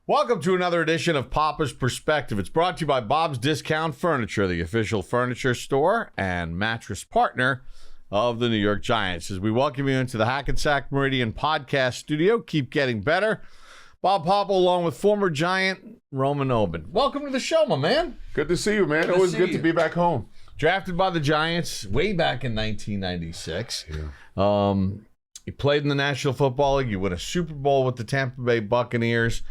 Welcome to another edition of Papa's Perspective. It's brought to you by Bob's Discount Furniture, the official furniture store and mattress partner of the New York Giants. As we welcome you into the Hackensack Meridian podcast studio, keep getting better. Bob Papa along with former Giant Roman Oben. Welcome to the show, my man. Good to see you, man. Always good to be back home. Drafted by the Giants way back in 1996. Yeah. You played in the National Football League. You won a Super Bowl with the Tampa Bay Buccaneers.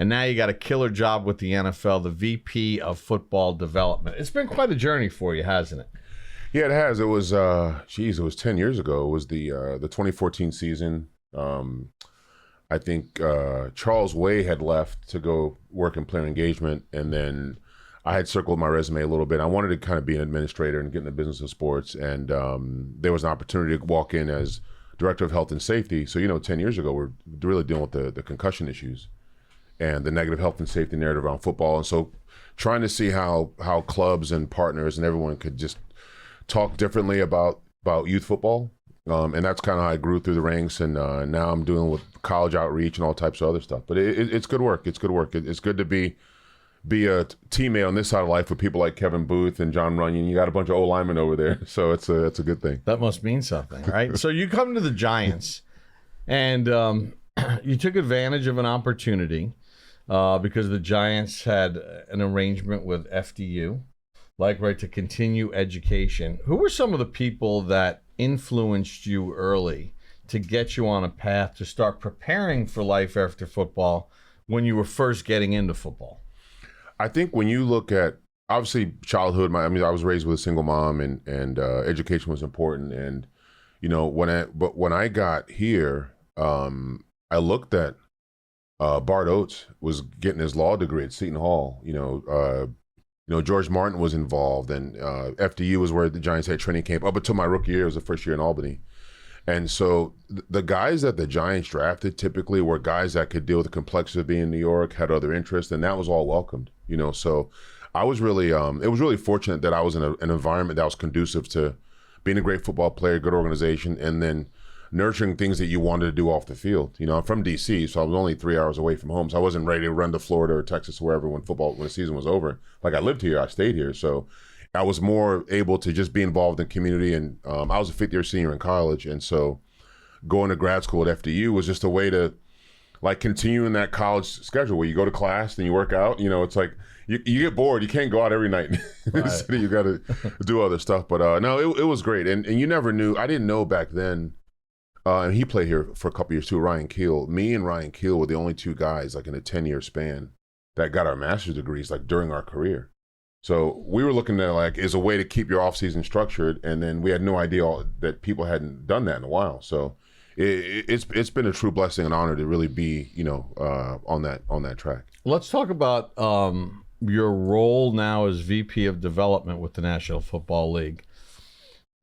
And now you got a killer job with the NFL, the VP of Football Development. It's been quite a journey for you, hasn't it? Yeah, it has. It was, it was 10 years ago. It was the 2014 season. I think Charles Way had left to go work in player engagement, and then I had circled my resume a little bit. I wanted to kind of be an administrator and get in the business of sports, and there was an opportunity to walk in as director of health and safety. So, 10 years ago, we're really dealing with the concussion issues and the negative health and safety narrative around football. And so trying to see how clubs and partners and everyone could just talk differently about youth football. And that's kind of how I grew through the ranks. And now I'm doing with college outreach and all types of other stuff. But it's good work. It's good work. It's good to be a teammate on this side of life with people like Kevin Booth and John Runyon. You got a bunch of old linemen over there. So it's a good thing. That must mean something, right? So you come to the Giants and you took advantage of an opportunity because the Giants had an arrangement with FDU, to continue education. Who were some of the people that influenced you early to get you on a path to start preparing for life after football when you were first getting into football? I think when you look at, obviously, childhood, I was raised with a single mom and education was important. And, when I got here, I looked at Bart Oates was getting his law degree at Seton Hall. George Martin was involved, and FDU was where the Giants had training camp up until my rookie year. It was the first year in Albany. And so the guys that the Giants drafted typically were guys that could deal with the complexity of being in New York, had other interests, and that was all welcomed. So I was really, it was really fortunate that I was in an environment that was conducive to being a great football player, good organization, and then nurturing things that you wanted to do off the field. I'm from D.C., so I was only 3 hours away from home, so I wasn't ready to run to Florida or Texas or wherever when the season was over. I lived here, I stayed here, so I was more able to just be involved in community, and I was a fifth-year senior in college, and so going to grad school at FDU was just a way to continue in that college schedule where you go to class, then you work out. It's like you get bored, you can't go out every night in the city, you got to do other stuff. But no, it was great, and you never knew. I didn't know back then. And he played here for a couple years too, Ryan Keel. Me and Ryan Keel were the only two guys in a 10-year span that got our master's degrees during our career. So we were looking at as a way to keep your offseason structured, and then we had no idea that people hadn't done that in a while. So it's been a true blessing and honor to really be on that track. Let's talk about your role now as VP of Development with the National Football League,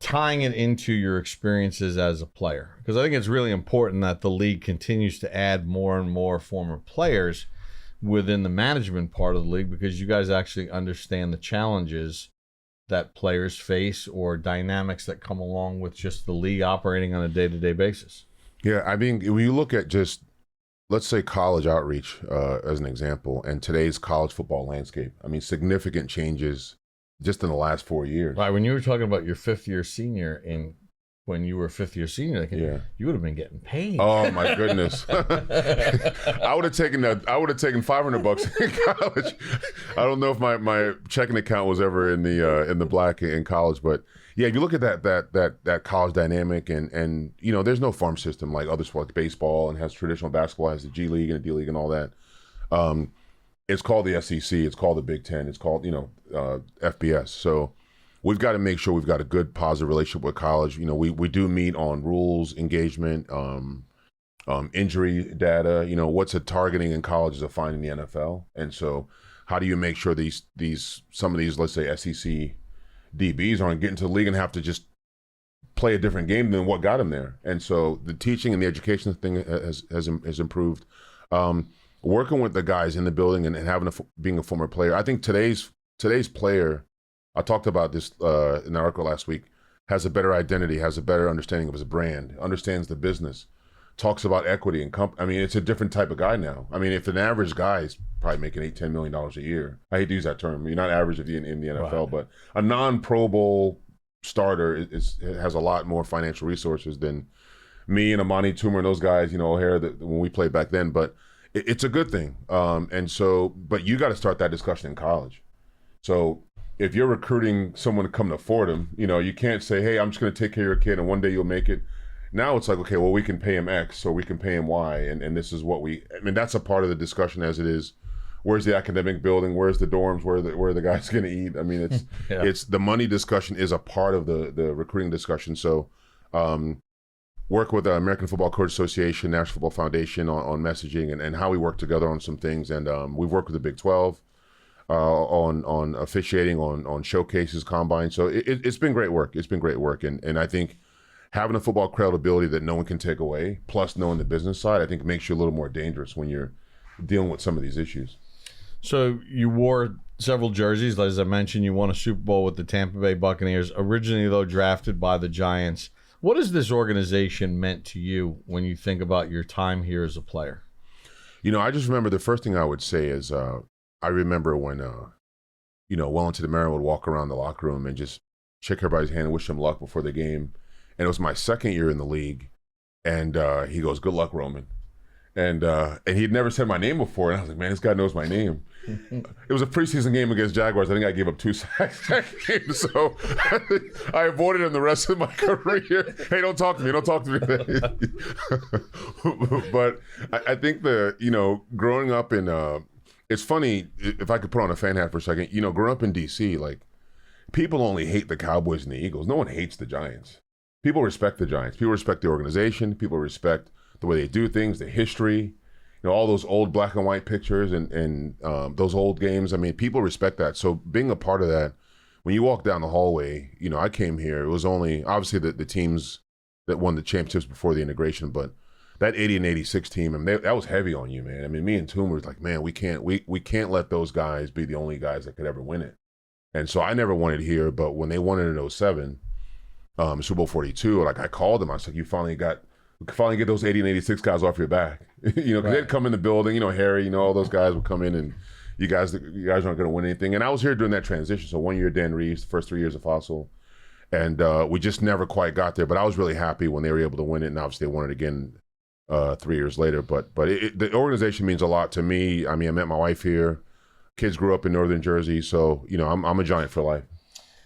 tying it into your experiences as a player, because I think it's really important that the league continues to add more and more former players within the management part of the league, because you guys actually understand the challenges that players face or dynamics that come along with just the league operating on a day-to-day basis. Yeah, I mean, when you look at just, let's say, college outreach as an example, and today's college football landscape, significant changes just in the last 4 years. Right. When you were talking about your fifth-year senior when you were a fifth-year senior, you would have been getting paid. Oh my goodness! I would have taken $500 in college. I don't know if my checking account was ever in the black in college, but yeah, if you look at that college dynamic, and there's no farm system like other sports, like baseball, and has traditional basketball, has the G League and the D League and all that. It's called the SEC. It's called the Big Ten. It's called FBS. So we've got to make sure we've got a good, positive relationship with college. We do meet on rules, engagement, injury data. What's a targeting in college is a fine in the NFL. And so how do you make sure some of these, let's say, SEC DBs aren't getting to the league and have to just play a different game than what got them there? And so the teaching and the education thing has improved. Working with the guys in the building and being a former player. I think today's player, I talked about this in an article last week, has a better identity, has a better understanding of his brand, understands the business. talks about equity and I mean, it's a different type of guy now. I mean, if an average guy is probably making $8-10 million a year, I hate to use that term. You're not average in the NFL, Right. but a non-Pro Bowl starter has a lot more financial resources than me and Amani Toomer and those guys, O'Hara, when we played back then. But it's a good thing. But you got to start that discussion in college. So if you're recruiting someone to come to Fordham, you can't say, hey, I'm just going to take care of your kid and one day you'll make it. Now it's like, okay, well, we can pay him X or we can pay him Y. And this is what I mean, that's a part of the discussion as it is. Where's the academic building? Where's the dorms? Where are the guys going to eat? I mean, it's the money discussion is a part of the recruiting discussion. So work with the American Football Coach Association, National Football Foundation on messaging and how we work together on some things. And we've worked with the Big 12 on officiating, on showcases, combine. So it's been great work. It's been great work. And I think having a football credibility that no one can take away, plus knowing the business side, I think makes you a little more dangerous when you're dealing with some of these issues. So you wore several jerseys. As I mentioned, you won a Super Bowl with the Tampa Bay Buccaneers, originally, though, drafted by the Giants. What has this organization meant to you when you think about your time here as a player? I just remember the first thing I would say is I remember when, Wellington Mara would walk around the locker room and just shake everybody's hand and wish them luck before the game. And it was my second year in the league. And he goes, good luck, Roman. And he'd never said my name before. And I was like, man, this guy knows my name. It was a preseason game against Jaguars. I think I gave up 2 sacks that game. So I avoided him the rest of my career. Hey, don't talk to me. Don't talk to me. But I think growing up in, it's funny, if I could put on a fan hat for a second, growing up in D.C., like, people only hate the Cowboys and the Eagles. No one hates the Giants. People respect the Giants. People respect the organization. People respect the way they do things, the history, all those old black and white pictures and those old games. I mean, people respect that. So being a part of that, when you walk down the hallway, I came here. It was only, obviously, the teams that won the championships before the integration, but that 80 and 86 team, I mean, that was heavy on you, man. I mean, me and Toomer was like, man, we can't let those guys be the only guys that could ever win it. And so I never won it here, but when they won it in 07, Super Bowl 42, like, I called them. I was like, we could finally get those 80 and 86 guys off your back. Because they'd come in the building, Harry, all those guys would come in and you guys aren't going to win anything. And I was here during that transition. So 1 year, Dan Reeves, the first 3 years of Fossil. And we just never quite got there. But I was really happy when they were able to win it. And obviously they won it again 3 years later. But the organization means a lot to me. I mean, I met my wife here. Kids grew up in Northern Jersey. So, I'm a Giant for life.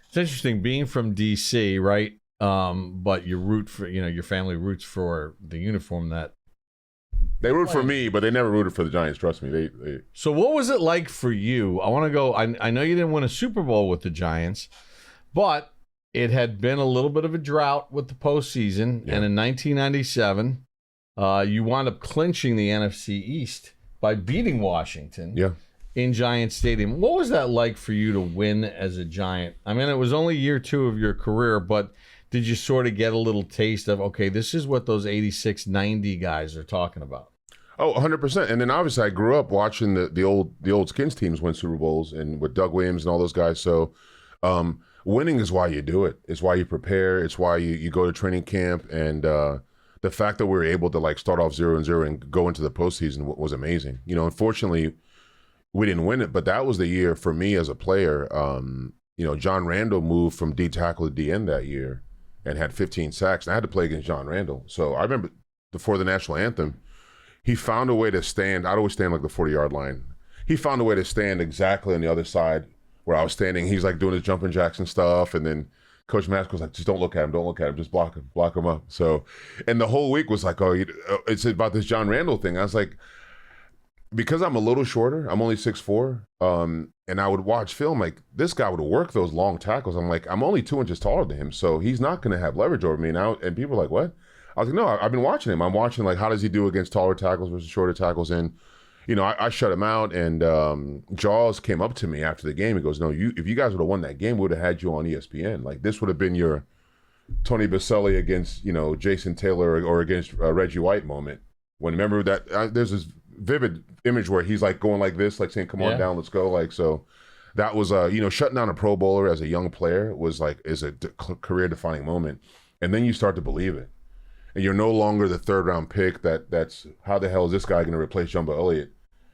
It's interesting being from D.C., right? But you root for, your family roots for the uniform that they root for me, but they never rooted for the Giants. Trust me. They. So what was it like for you? I want to go. I know you didn't win a Super Bowl with the Giants, but it had been a little bit of a drought with the postseason, and in 1997, you wound up clinching the NFC East by beating Washington. Yeah. In Giant Stadium. What was that like for you to win as a Giant? I mean, it was only year 2 of your career, but did you sort of get a little taste of, okay, this is what those 86, 90 guys are talking about? Oh, 100%. And then obviously I grew up watching the old Skins teams win Super Bowls and with Doug Williams and all those guys. So winning is why you do it. It's why you prepare. It's why you go to training camp. And the fact that we were able to start off 0-0 and go into the postseason was amazing. Unfortunately, we didn't win it, but that was the year for me as a player. John Randall moved from D tackle to D end that year and had 15 sacks. And I had to play against John Randall. So I remember before the national anthem, he found a way to stand. I'd always stand like the 40-yard line. He found a way to stand exactly on the other side where I was standing. He's doing his jumping jacks and stuff. And then Coach Mask was like, just don't look at him, just block him up. So, and the whole week was like, it's about this John Randall thing. I was like, because I'm a little shorter, I'm only 6'4", and I would watch film, like, this guy would work those long tackles. I'm like, I'm only 2 inches taller than him, so he's not going to have leverage over me now. And people are like, what? I was like, no, I've been watching him. I'm watching, how does he do against taller tackles versus shorter tackles? And, I shut him out, and Jaws came up to me after the game. He goes, no, if you guys would have won that game, we would have had you on ESPN. Like, this would have been your Tony Baselli against, Jason Taylor or against Reggie White moment. When, remember that, there's this vivid image where he's going like this, saying, come on down, let's go. So that was, shutting down a Pro Bowler as a young player is a career defining moment. And then you start to believe it. and you're no longer the third round pick. That's how the hell is this guy going to replace Jumbo Elliott?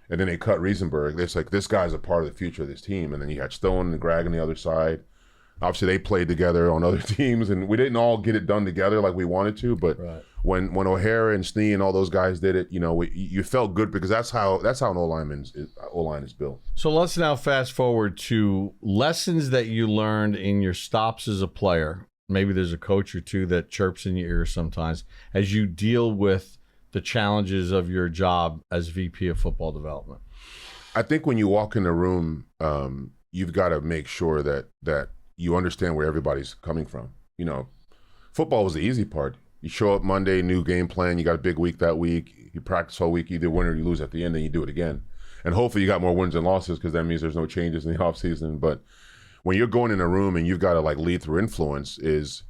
And then they cut Riesenberg. It's like this guy's a part of the future of this team. And then you had Stone and Greg on the other side. Obviously, they played together on other teams, and we didn't all get it done together like we wanted to. But when O'Hara and Snee and all those guys did it, you felt good because that's how an O-line is built. So let's now fast forward to lessons that you learned in your stops as a player. Maybe there's a coach or two that chirps in your ear sometimes as you deal with the challenges of your job as VP of football development. I think when you walk in the room, you've got to make sure that you understand where everybody's coming from. Football was the easy part. You show up Monday, new game plan. You got a big week that week. You practice all week. You either win or you lose at the end, then you do it again. And hopefully you got more wins than losses because that means there's no changes in the offseason. But when you're going in a room and you've got to lead through influence is,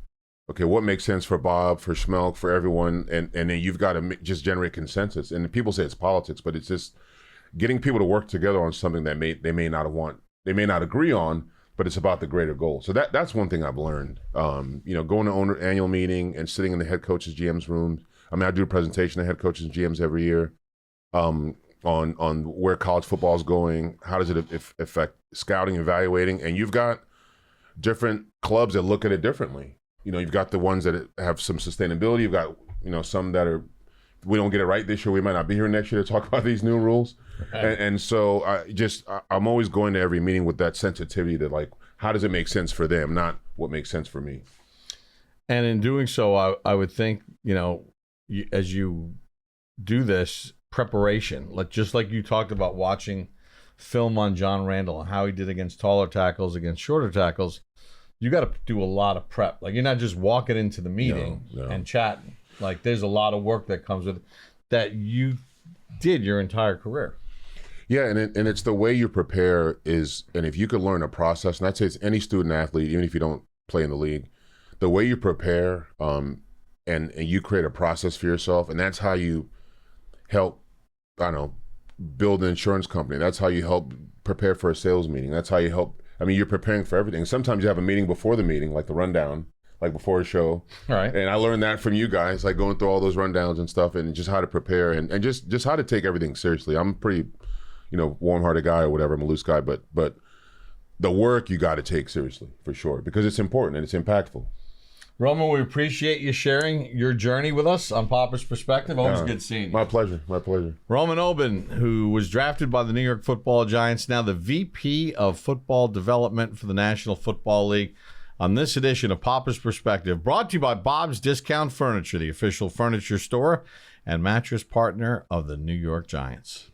okay, what makes sense for Bob, for Schmelk, for everyone? And then you've got to just generate consensus. And people say it's politics, but it's just getting people to work together on something that they may not agree on, but it's about the greater goal. So that's one thing I've learned. Going to owner annual meeting and sitting in the head coaches, GM's room. I do a presentation to head coaches and GMs every year on where college football is going. How does it affect scouting, evaluating? And you've got different clubs that look at it differently. You've got the ones that have some sustainability. You've got, some that are, we don't get it right this year. We might not be here next year to talk about these new rules. Okay. And so I'm always going to every meeting with that sensitivity to how does it make sense for them, not what makes sense for me. And in doing so, I would think, as you do this preparation, just like you talked about watching film on John Randall and how he did against taller tackles, against shorter tackles, you got to do a lot of prep. You're not just walking into the meeting and chatting. There's a lot of work that comes with it that you did your entire career. Yeah, and it's the way you prepare and if you could learn a process, and I'd say it's any student athlete, even if you don't play in the league, the way you prepare and you create a process for yourself, and that's how you help, build an insurance company. That's how you help prepare for a sales meeting. That's how you help. You're preparing for everything. Sometimes you have a meeting before the meeting, like the rundown, before a show. Right. And I learned that from you guys, going through all those rundowns and stuff, and just how to prepare and just how to take everything seriously. I'm a pretty, warm-hearted guy or whatever. I'm a loose guy, but the work you got to take seriously for sure because it's important and it's impactful. Roman, we appreciate you sharing your journey with us on Papa's Perspective. Always good seeing you. My pleasure. Roman Oben, who was drafted by the New York Football Giants, now the VP of Football Development for the National Football League, on this edition of Papa's Perspective, brought to you by Bob's Discount Furniture, the official furniture store and mattress partner of the New York Giants.